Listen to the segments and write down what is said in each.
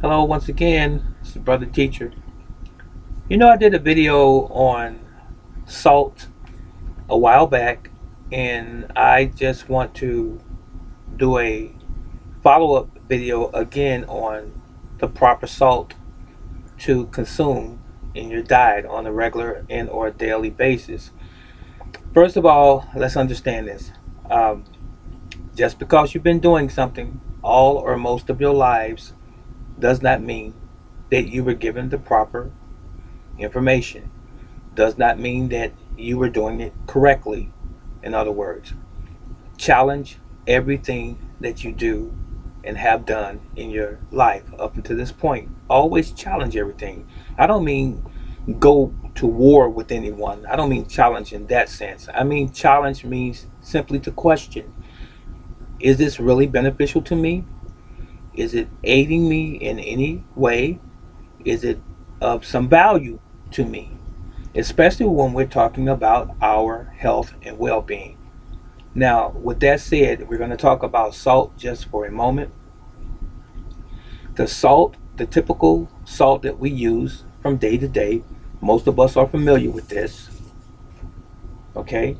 Hello once again, it's the brother teacher. I did a video on salt a while back, and I just want to do a follow up video again on the proper salt to consume in your diet on a regular and or daily basis. First of all, let's understand this. Um, just because you've been doing something all or most of your lives does not mean that you were given the proper information. Does not mean that you were doing it correctly. In other words, challenge everything that you do and have done in your life up until this point. Always challenge everything. I don't mean go to war with anyone. I don't mean challenge in that sense. I mean challenge means simply to question, is this really beneficial to me? Is it aiding me in any way? Is it of some value to me? Especially when we're talking about our health and well being. Now, with that said, we're going to talk about salt just for a moment. The salt, the typical salt that we use from day to day, most of us are familiar with this. Okay?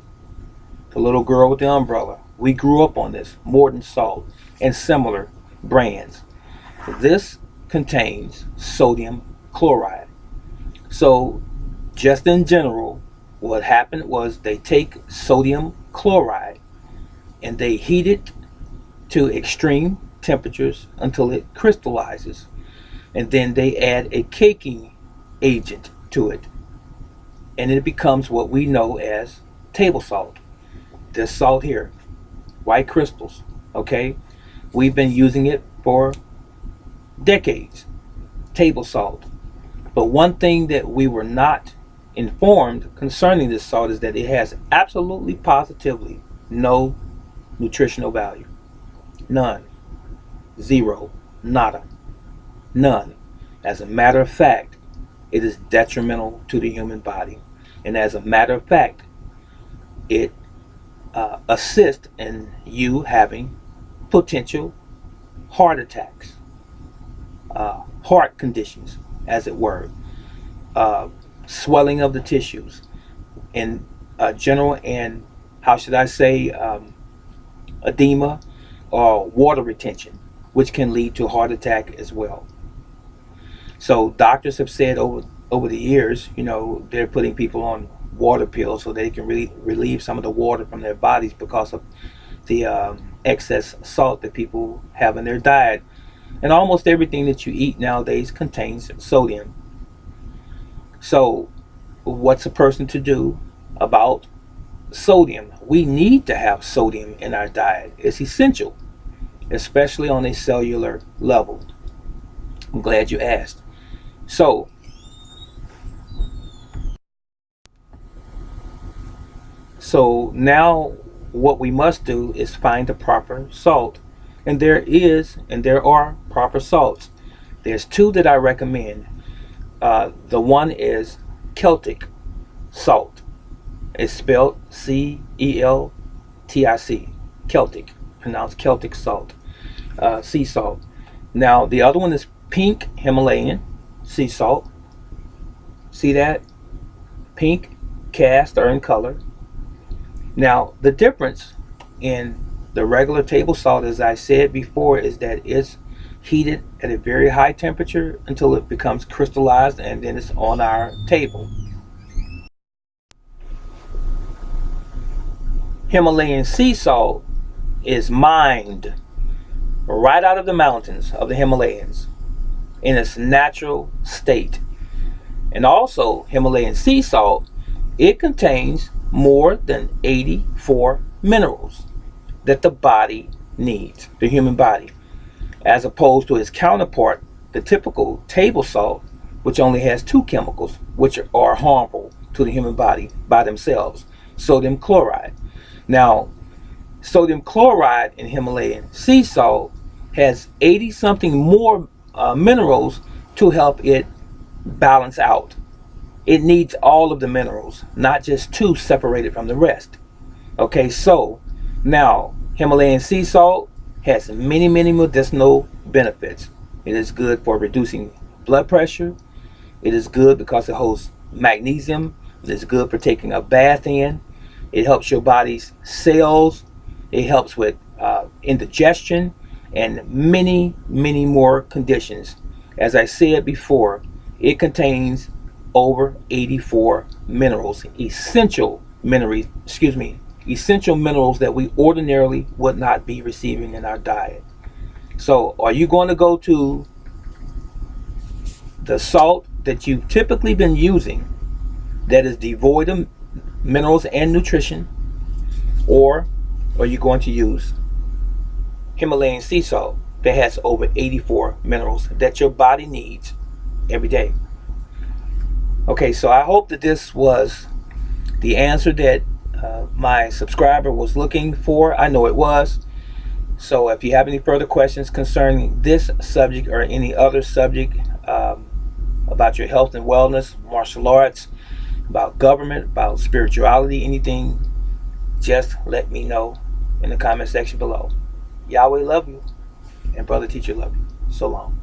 The little girl with the umbrella. We grew up on this, Morton salt, and similar brands. This contains sodium chloride. So, just in general, what happened was they take sodium chloride and they heat it to extreme temperatures until it crystallizes. And then they add a caking agent to it. And it becomes what we know as table salt. This salt here, white crystals. Okay? We've been using it for decades. Table salt. But one thing that we were not informed concerning this salt is that it has absolutely positively no nutritional value. None. Zero. Nada. None. As a matter of fact, it is detrimental to the human body. And as a matter of fact, it assists in you having potential heart attacks, heart conditions, as it were, uh, swelling of the tissues, in general, and how should I say, edema or water retention, which can lead to heart attack as well. So doctors have said over the years, they're putting people on water pills so they can really relieve some of the water from their bodies because of the excess salt that people have in their diet. And almost everything that you eat nowadays contains sodium. So, what's a person to do about sodium? We need to have sodium in our diet. It's essential, especially on a cellular level. I'm glad you asked. So, now what we must do is find the proper salt. And there are proper salts. There's two that I recommend. The one is Celtic salt. It's spelled Celtic. Celtic, pronounced Celtic salt, sea salt. Now the other one is pink Himalayan sea salt. See that? Pink, cast or in color. Now the difference in the regular table salt, as I said before, is that it's heated at a very high temperature until it becomes crystallized and then it's on our table. Himalayan sea salt is mined right out of the mountains of the Himalayas in its natural state. And also, Himalayan sea salt, it contains more than 84 minerals that the body needs, the human body, as opposed to its counterpart, the typical table salt, which only has two chemicals which are harmful to the human body by themselves: sodium chloride. Now, sodium chloride in Himalayan sea salt has 80 something more minerals to help it balance out. It needs all of the minerals, not just two separated from the rest. Okay, so now Himalayan sea salt has many, many medicinal benefits. It is good for reducing blood pressure. It is good because it holds magnesium. It is good for taking a bath in. It helps your body's cells. It helps with indigestion and many, many more conditions. As I said before, it contains over 84 minerals, essential minerals that we ordinarily would not be receiving in our diet. So, are you going to go to the salt that you've typically been using that is devoid of minerals and nutrition, or are you going to use Himalayan sea salt that has over 84 minerals that your body needs every day? Okay, so I hope that this was the answer that my subscriber was looking for. I know it was. So if you have any further questions concerning this subject or any other subject about your health and wellness, martial arts, about government, about spirituality, anything, just let me know in the comment section below. Yahweh love you, and brother teacher love you. So long.